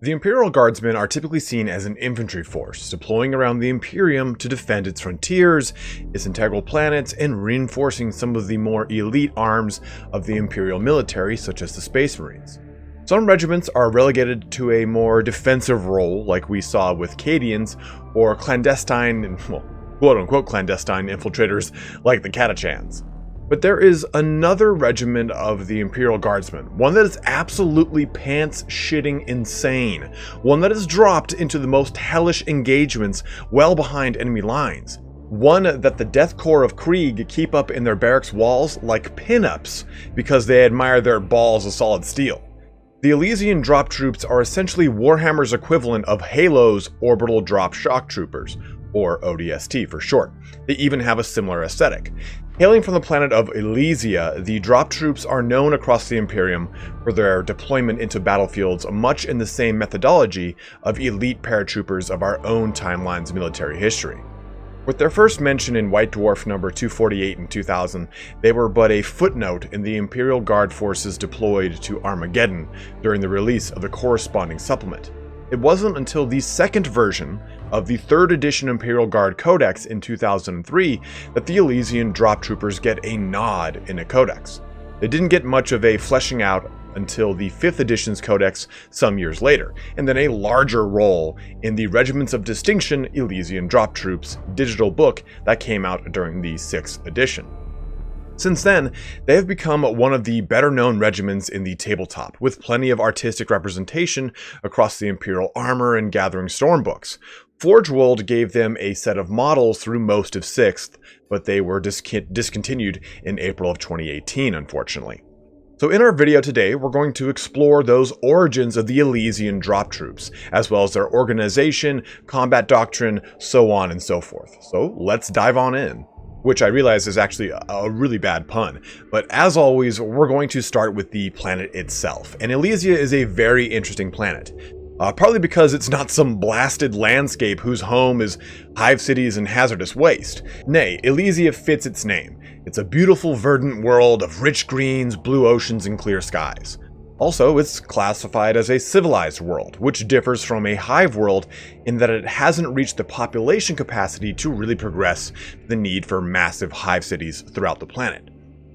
The Imperial Guardsmen are typically seen as an infantry force, deploying around the Imperium to defend its frontiers, its integral planets, and reinforcing some of the more elite arms of the Imperial military, such as the Space Marines. Some regiments are relegated to a more defensive role, like we saw with Cadians, or clandestine, well, quote-unquote clandestine infiltrators like the Catachans. But there is another regiment of the Imperial Guardsmen, one that is absolutely pants-shitting insane, one that is dropped into the most hellish engagements well behind enemy lines, one that the Death Corps of Krieg keep up in their barracks walls like pin-ups because they admire their balls of solid steel. The Elysian drop troops are essentially Warhammer's equivalent of Halo's orbital drop shock troopers, or ODST for short. They even have a similar aesthetic. Hailing from the planet of Elysia, the drop troops are known across the Imperium for their deployment into battlefields much in the same methodology of elite paratroopers of our own timeline's military history. With their first mention in White Dwarf number 248 in 2000, they were but a footnote in the Imperial Guard forces deployed to Armageddon during the release of the corresponding supplement. It wasn't until the second version of the 3rd edition Imperial Guard Codex in 2003 that the Elysian drop troopers get a nod in a codex. They didn't get much of a fleshing out until the 5th edition's codex some years later, and then a larger role in the Regiments of Distinction Elysian Drop Troops digital book that came out during the 6th edition. Since then, they have become one of the better-known regiments in the tabletop, with plenty of artistic representation across the Imperial armor and Gathering Storm books. Forge World gave them a set of models through most of 6th, but they were discontinued in April of 2018, unfortunately. So in our video today, we're going to explore those origins of the Elysian drop troops, as well as their organization, combat doctrine, so on and so forth. So let's dive on in. Which I realize is actually a really bad pun. But as always, we're going to start with the planet itself. And Elysia is a very interesting planet. Partly because it's not some blasted landscape whose home is hive cities and hazardous waste. Nay, Elysia fits its name. It's a beautiful verdant world of rich greens, blue oceans, and clear skies. Also, it's classified as a civilized world, which differs from a hive world in that it hasn't reached the population capacity to really progress the need for massive hive cities throughout the planet.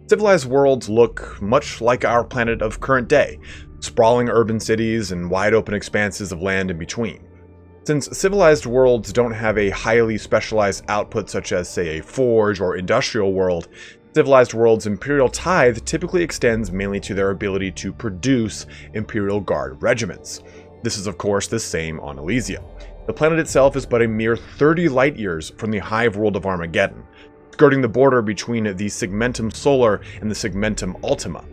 Civilized worlds look much like our planet of current day, sprawling urban cities and wide open expanses of land in between. Since civilized worlds don't have a highly specialized output such as, say, a forge or industrial world, civilized worlds' Imperial tithe typically extends mainly to their ability to produce Imperial Guard regiments. This is of course the same on Elysia. The planet itself is but a mere 30 light years from the hive world of Armageddon, skirting the border between the Segmentum Solar and the Segmentum Ultima.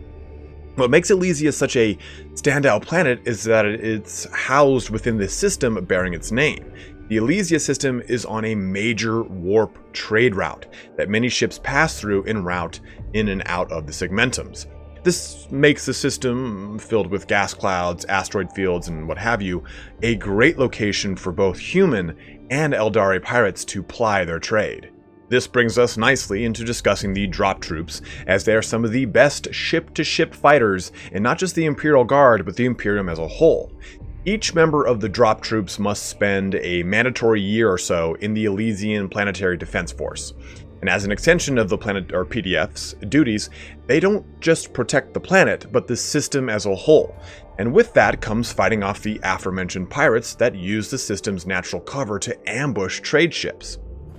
What makes Elysia such a standout planet is that it's housed within the system bearing its name. The Elysia system is on a major warp trade route that many ships pass through en route in and out of the Segmentums. This makes the system, filled with gas clouds, asteroid fields, and what have you, a great location for both human and Eldari pirates to ply their trade. This brings us nicely into discussing the drop troops, as they are some of the best ship-to-ship fighters in not just the Imperial Guard, but the Imperium as a whole. Each member of the drop troops must spend a mandatory year or so in the Elysian Planetary Defense Force. And as an extension of the planet or PDF's duties, they don't just protect the planet, but the system as a whole. And with that comes fighting off the aforementioned pirates that use the system's natural cover to ambush trade ships.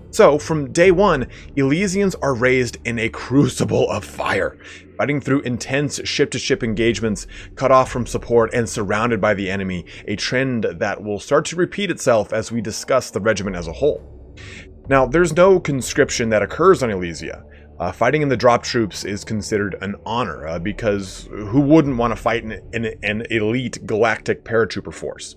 So, from day one, Elysians are raised in a crucible of fire, fighting through intense ship-to-ship engagements, cut off from support and surrounded by the enemy, a trend that will start to repeat itself as we discuss the regiment as a whole. Now, there's no conscription that occurs on Elysia. Fighting in the drop troops is considered an honor, because who wouldn't want to fight in an elite galactic paratrooper force?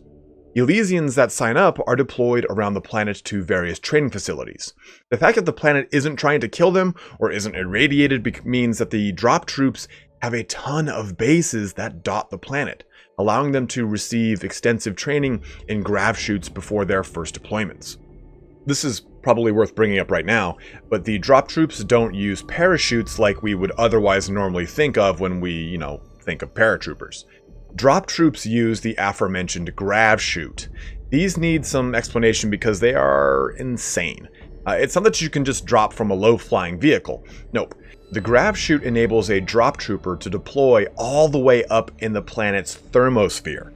Elysians that sign up are deployed around the planet to various training facilities. The fact that the planet isn't trying to kill them or isn't irradiated means that the drop troops have a ton of bases that dot the planet, allowing them to receive extensive training in grav chutes before their first deployments. This is probably worth bringing up right now, but the drop troops don't use parachutes like we would otherwise normally think of when we, think of paratroopers. Drop troops use the aforementioned grav chute. These need some explanation because they are insane. It's not that you can just drop from a low-flying vehicle. Nope. The grav chute enables a drop trooper to deploy all the way up in the planet's thermosphere.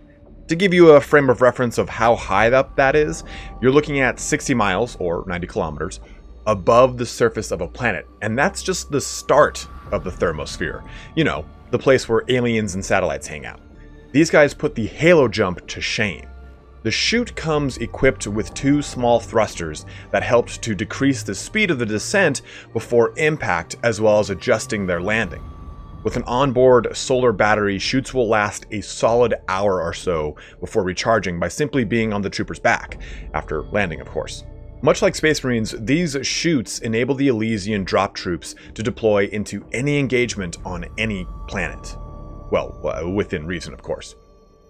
To give you a frame of reference of how high up that is, you're looking at 60 miles, or 90 kilometers, above the surface of a planet. And that's just the start of the thermosphere. You know, the place where aliens and satellites hang out. These guys put the halo jump to shame. The chute comes equipped with 2 small thrusters that helped to decrease the speed of the descent before impact, as well as adjusting their landing. With an onboard solar battery, chutes will last a solid hour or so before recharging by simply being on the trooper's back, after landing of course. Much like Space Marines, these chutes enable the Elysian drop troops to deploy into any engagement on any planet. Well, within reason of course.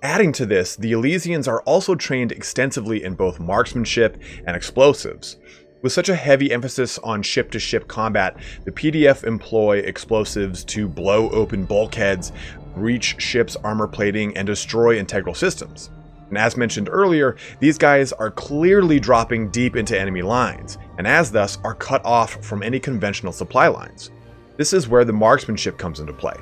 Adding to this, the Elysians are also trained extensively in both marksmanship and explosives. With such a heavy emphasis on ship-to-ship combat, the PDF employ explosives to blow open bulkheads, breach ships' armor plating, and destroy integral systems. And as mentioned earlier, these guys are clearly dropping deep into enemy lines, and as thus are cut off from any conventional supply lines. This is where the marksmanship comes into play.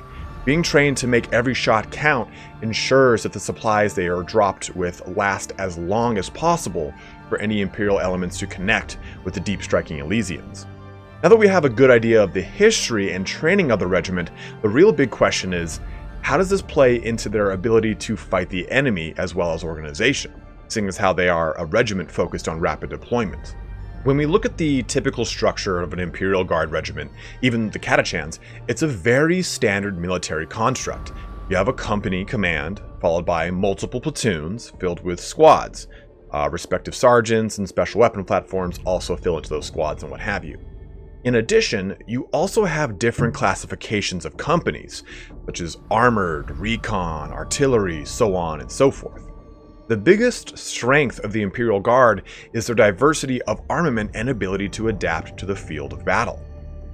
Being trained to make every shot count ensures that the supplies they are dropped with last as long as possible for any Imperial elements to connect with the deep-striking Elysians. Now that we have a good idea of the history and training of the regiment, the real big question is, how does this play into their ability to fight the enemy as well as organization, seeing as how they are a regiment focused on rapid deployment? When we look at the typical structure of an Imperial Guard regiment, even the Catachans, it's a very standard military construct. You have a company command, followed by multiple platoons filled with squads. Respective sergeants and special weapon platforms also fill into those squads and what have you. In addition, you also have different classifications of companies, such as armored, recon, artillery, so on and so forth. The biggest strength of the Imperial Guard is their diversity of armament and ability to adapt to the field of battle.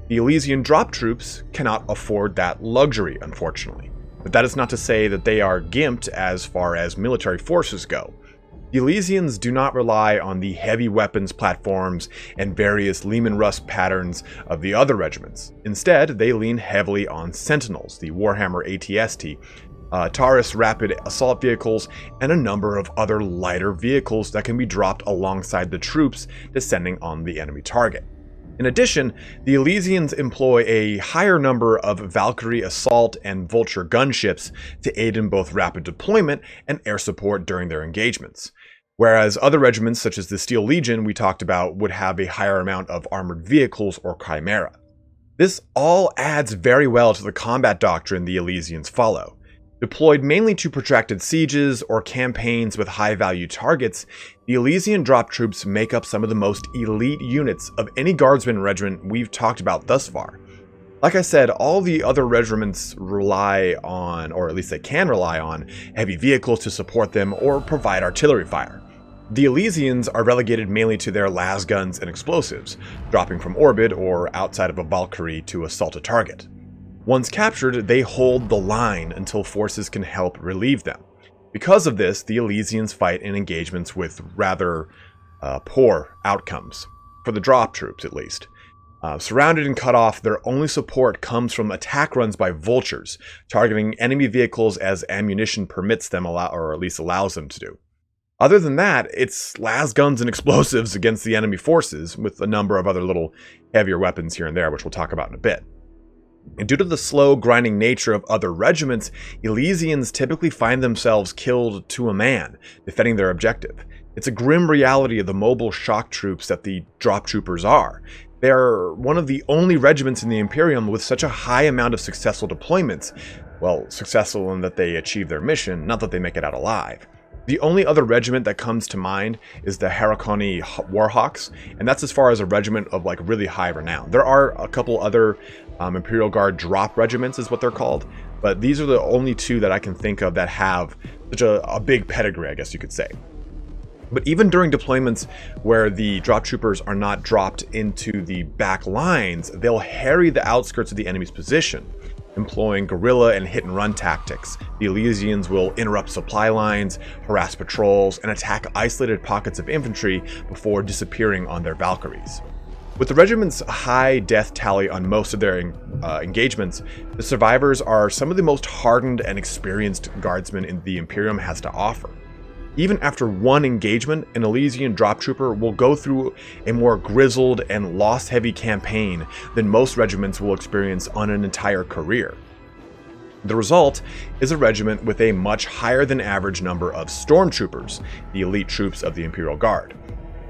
The Elysian drop troops cannot afford that luxury, unfortunately, but that is not to say that they are gimped as far as military forces go. The Elysians do not rely on the heavy weapons platforms and various Lehman Russ patterns of the other regiments. Instead, they lean heavily on Sentinels, the Warhammer ATST, Taurus rapid assault vehicles, and a number of other lighter vehicles that can be dropped alongside the troops descending on the enemy target. In addition, the Elysians employ a higher number of Valkyrie assault and Vulture gunships to aid in both rapid deployment and air support during their engagements. Whereas other regiments such as the Steel Legion we talked about would have a higher amount of armored vehicles or Chimera. This all adds very well to the combat doctrine the Elysians follow. Deployed mainly to protracted sieges or campaigns with high-value targets, the Elysian drop troops make up some of the most elite units of any guardsman regiment we've talked about thus far. Like I said, all the other regiments rely on, or at least they can rely on, heavy vehicles to support them or provide artillery fire. The Elysians are relegated mainly to their las guns and explosives, dropping from orbit or outside of a Valkyrie to assault a target. Once captured, they hold the line until forces can help relieve them. Because of this, the Elysians fight in engagements with rather poor outcomes, for the drop troops at least. Surrounded and cut off, their only support comes from attack runs by vultures, targeting enemy vehicles as ammunition permits them, or at least allows them to do. Other than that, it's las guns and explosives against the enemy forces, with a number of other little heavier weapons here and there, which we'll talk about in a bit. And due to the slow, grinding nature of other regiments, Elysians typically find themselves killed to a man, defending their objective. It's a grim reality of the mobile shock troops that the drop troopers are. They are one of the only regiments in the Imperium with such a high amount of successful deployments. Well, successful in that they achieve their mission, not that they make it out alive. The only other regiment that comes to mind is the Harakoni Warhawks, and that's as far as a regiment of like really high renown. There are a couple other Imperial Guard drop regiments is what they're called, but these are the only two that I can think of that have such a big pedigree, I guess you could say. But even during deployments where the drop troopers are not dropped into the back lines, they'll harry the outskirts of the enemy's position. employing guerrilla and hit-and-run tactics. The Elysians will interrupt supply lines, harass patrols, and attack isolated pockets of infantry before disappearing on their Valkyries. With the regiment's high death tally on most of their engagements, the survivors are some of the most hardened and experienced guardsmen the Imperium has to offer. Even after one engagement, an Elysian drop trooper will go through a more grizzled and loss-heavy campaign than most regiments will experience on an entire career. The result is a regiment with a much higher than average number of stormtroopers, the elite troops of the Imperial Guard.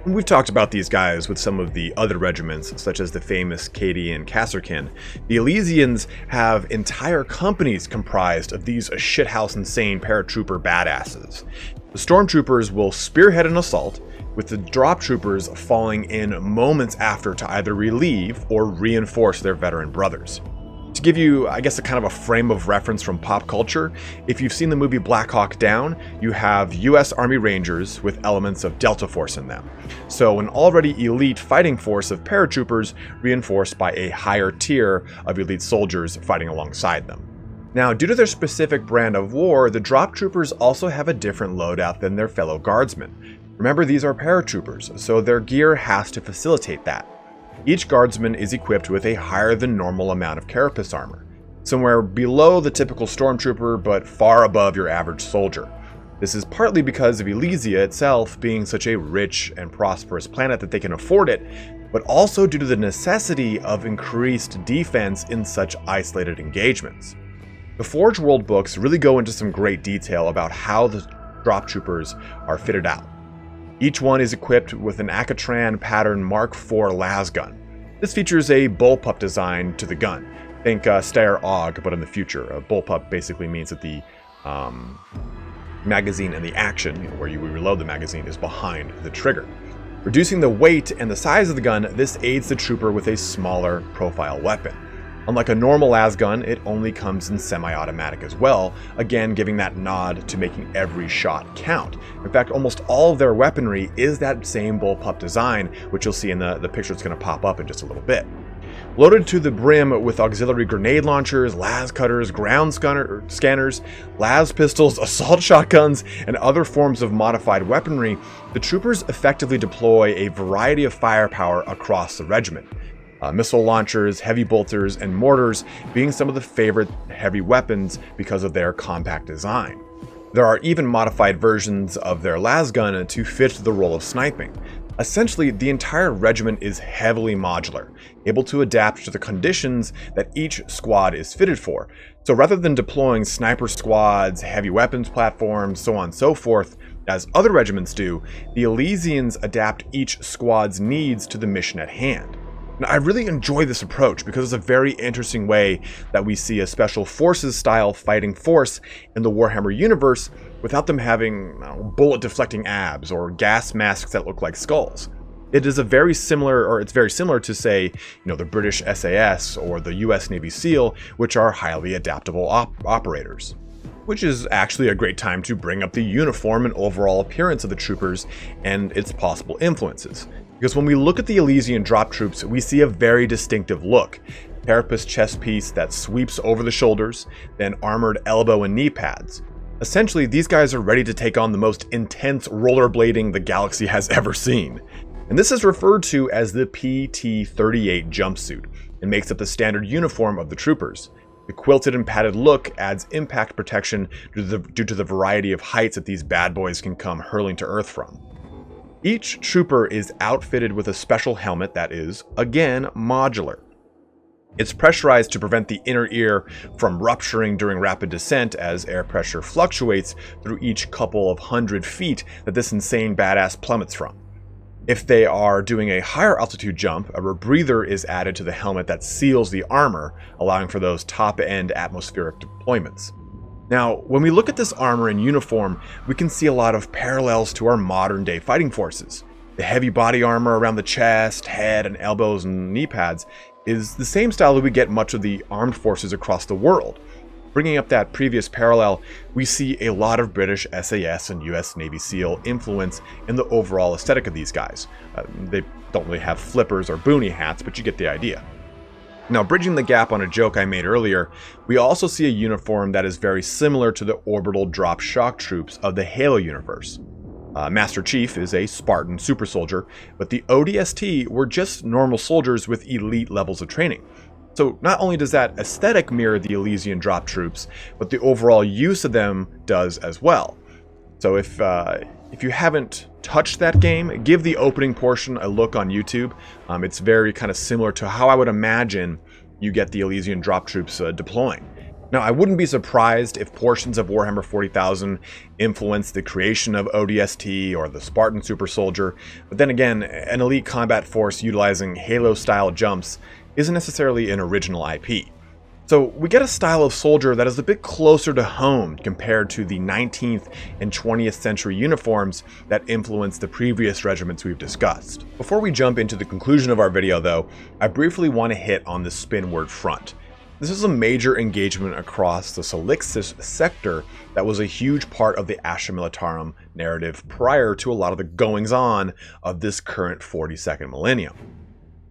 And we've talked about these guys with some of the other regiments, such as the famous Cady and Kasserkin. The Elysians have entire companies comprised of these shithouse insane paratrooper badasses. The stormtroopers will spearhead an assault, with the drop troopers falling in moments after to either relieve or reinforce their veteran brothers. To give you, I guess, a kind of a frame of reference from pop culture, if you've seen the movie Black Hawk Down, you have US Army Rangers with elements of Delta Force in them. So an already elite fighting force of paratroopers reinforced by a higher tier of elite soldiers fighting alongside them. Now, due to their specific brand of war, the drop troopers also have a different loadout than their fellow guardsmen. Remember, these are paratroopers, so their gear has to facilitate that. Each guardsman is equipped with a higher than normal amount of carapace armor, somewhere below the typical stormtrooper but far above your average soldier. This is partly because of Elysia itself being such a rich and prosperous planet that they can afford it, but also due to the necessity of increased defense in such isolated engagements. The Forge World books really go into some great detail about how the drop troopers are fitted out. Each one is equipped with an Acatran pattern Mark IV las gun. This features a bullpup design to the gun. Think Steyr AUG, but in the future. A bullpup basically means that the magazine and the action, where you reload the magazine, is behind the trigger. Reducing the weight and the size of the gun, this aids the trooper with a smaller profile weapon. Unlike a normal las gun, it only comes in semi-automatic as well, again giving that nod to making every shot count. In fact, almost all of their weaponry is that same bullpup design, which you'll see in the picture that's going to pop up in just a little bit. Loaded to the brim with auxiliary grenade launchers, las cutters, ground scanners, las pistols, assault shotguns, and other forms of modified weaponry, the troopers effectively deploy a variety of firepower across the regiment. Missile launchers, heavy bolters, and mortars being some of the favorite heavy weapons because of their compact design. There are even modified versions of their las gun to fit the role of sniping. Essentially, the entire regiment is heavily modular, able to adapt to the conditions that each squad is fitted for. So rather than deploying sniper squads, heavy weapons platforms, so on and so forth, as other regiments do, the Elysians adapt each squad's needs to the mission at hand. Now, I really enjoy this approach because it's a very interesting way that we see a special forces style fighting force in the Warhammer universe without them having bullet deflecting abs or gas masks that look like skulls. It is it's very similar to, say, the British SAS or the US Navy SEAL, which are highly adaptable operators. Which is actually a great time to bring up the uniform and overall appearance of the troopers and its possible influences. Because when we look at the Elysian drop troops, we see a very distinctive look. Carapace chest piece that sweeps over the shoulders, then armored elbow and knee pads. Essentially, these guys are ready to take on the most intense rollerblading the galaxy has ever seen. And this is referred to as the PT-38 jumpsuit, and makes up the standard uniform of the troopers. The quilted and padded look adds impact protection due to the variety of heights that these bad boys can come hurling to earth from. Each trooper is outfitted with a special helmet that is, again, modular. It's pressurized to prevent the inner ear from rupturing during rapid descent as air pressure fluctuates through each couple of 100 feet that this insane badass plummets from. If they are doing a higher altitude jump, a rebreather is added to the helmet that seals the armor, allowing for those top-end atmospheric deployments. Now, when we look at this armor and uniform, we can see a lot of parallels to our modern-day fighting forces. The heavy body armor around the chest, head, and elbows and knee pads is the same style that we get much of the armed forces across the world. Bringing up that previous parallel, we see a lot of British SAS and US Navy SEAL influence in the overall aesthetic of these guys. They don't really have flippers or boonie hats, but you get the idea. Now, bridging the gap on a joke I made earlier, we also see a uniform that is very similar to the orbital drop shock troops of the Halo universe. Master Chief is a Spartan super soldier, but the ODST were just normal soldiers with elite levels of training. So not only does that aesthetic mirror the Elysian drop troops, but the overall use of them does as well. So if you haven't touched that game, give the opening portion a look on YouTube. It's very kind of similar to how I would imagine you get the Elysian drop troops deploying. Now, I wouldn't be surprised if portions of Warhammer 40,000 influenced the creation of ODST or the Spartan super soldier, but then again, an elite combat force utilizing Halo-style jumps isn't necessarily an original IP. So we get a style of soldier that is a bit closer to home compared to the 19th and 20th century uniforms that influenced the previous regiments we've discussed. Before we jump into the conclusion of our video though, I briefly want to hit on the Spinward Front. This is a major engagement across the Elysium sector that was a huge part of the Astra Militarum narrative prior to a lot of the goings-on of this current 42nd millennium.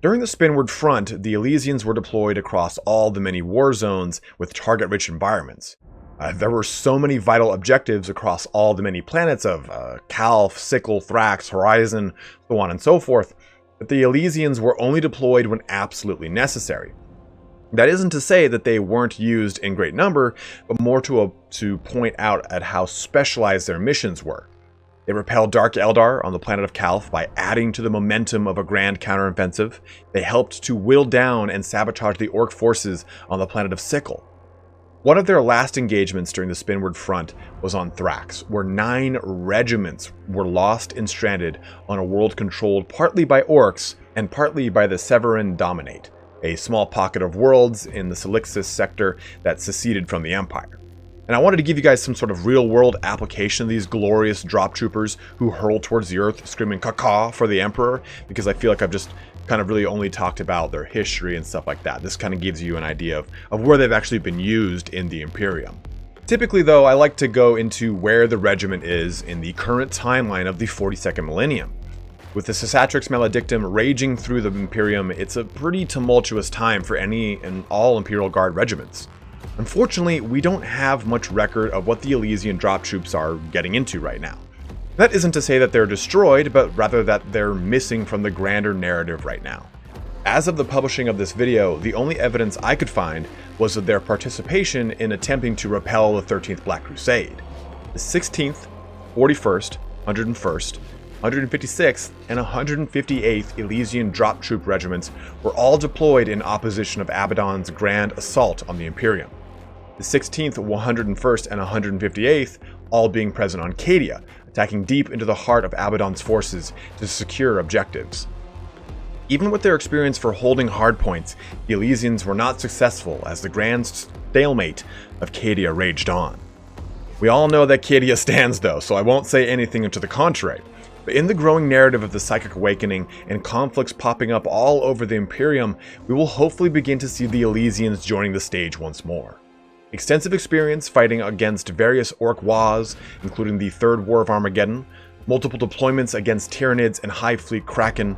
During the Spinward Front, the Elysians were deployed across all the many war zones with target-rich environments. There were so many vital objectives across all the many planets of Calf, Sickle, Thrax, Horizon, so on and so forth, that the Elysians were only deployed when absolutely necessary. That isn't to say that they weren't used in great number, but more to point out at how specialized their missions were. They repelled Dark Eldar on the planet of Calf by adding to the momentum of a grand counteroffensive. They helped to whittle down and sabotage the Orc forces on the planet of Sickle. One of their last engagements during the Spinward Front was on Thrax, where 9 regiments were lost and stranded on a world controlled partly by Orcs and partly by the Severan Dominate, a small pocket of worlds in the Elysium sector that seceded from the Empire. And I wanted to give you guys some sort of real-world application of these glorious drop troopers who hurl towards the earth screaming caca for the Emperor, because I feel like I've just kind of really only talked about their history and stuff like that. This kind of gives you an idea of where they've actually been used in the Imperium. Typically, though, I like to go into where the regiment is in the current timeline of the 42nd millennium. With the Cicatrix Maledictum raging through the Imperium, it's a pretty tumultuous time for any and all Imperial Guard regiments. Unfortunately, we don't have much record of what the Elysian drop troops are getting into right now. That isn't to say that they're destroyed, but rather that they're missing from the grander narrative right now. As of the publishing of this video, the only evidence I could find was of their participation in attempting to repel the 13th Black Crusade. The 16th, 41st, 101st, 156th, and 158th Elysian drop troop regiments were all deployed in opposition of Abaddon's grand assault on the Imperium. The 16th, 101st, and 158th all being present on Cadia, attacking deep into the heart of Abaddon's forces to secure objectives. Even with their experience for holding hardpoints, the Elysians were not successful as the grand stalemate of Cadia raged on. We all know that Cadia stands though, so I won't say anything to the contrary. But in the growing narrative of the Psychic Awakening and conflicts popping up all over the Imperium, we will hopefully begin to see the Elysians joining the stage once more. Extensive experience fighting against various Orc Waaghs, including the Third War of Armageddon, multiple deployments against Tyranids and Hive Fleet Kraken,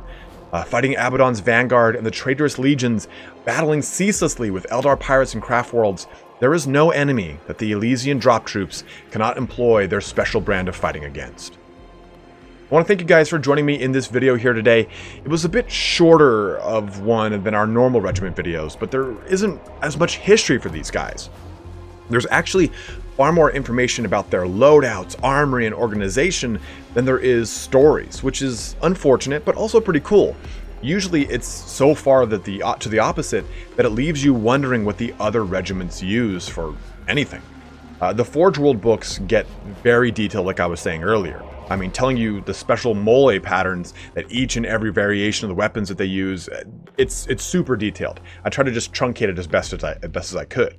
fighting Abaddon's Vanguard and the traitorous legions, battling ceaselessly with Eldar pirates and craft worlds, there is no enemy that the Elysian drop troops cannot employ their special brand of fighting against. I want to thank you guys for joining me in this video here today. It was a bit shorter of one than our normal regiment videos, but there isn't as much history for these guys. There's actually far more information about their loadouts, armory, and organization than there is stories, which is unfortunate, but also pretty cool. Usually it's so far that to the opposite that it leaves you wondering what the other regiments use for anything. The Forge World books get very detailed, like I was saying earlier. I mean, telling you the special mole patterns that each and every variation of the weapons that they use, it's super detailed. I try to just truncate it as best as I could.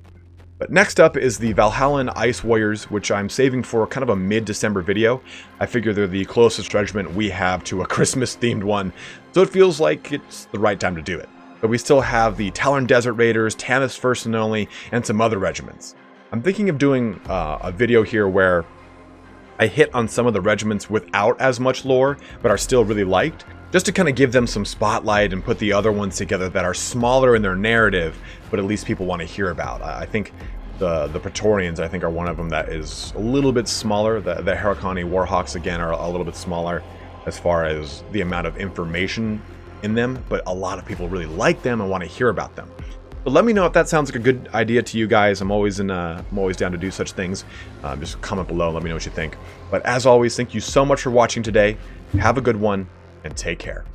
But next up is the Valhallan Ice Warriors, which I'm saving for kind of a mid-December video. I figure they're the closest regiment we have to a Christmas-themed one, so it feels like it's the right time to do it. But we still have the Talon Desert Raiders, Tanith's First and Only, and some other regiments. I'm thinking of doing a video here where I hit on some of the regiments without as much lore, but are still really liked, just to kind of give them some spotlight and put the other ones together that are smaller in their narrative, but at least people want to hear about. I think the Praetorians, I think, are one of them that is a little bit smaller. The Harakani Warhawks, again, are a little bit smaller as far as the amount of information in them, but a lot of people really like them and want to hear about them. But let me know if that sounds like a good idea to you guys. I'm always down to do such things. Just comment below and let me know what you think. But as always, thank you so much for watching today. Have a good one and take care.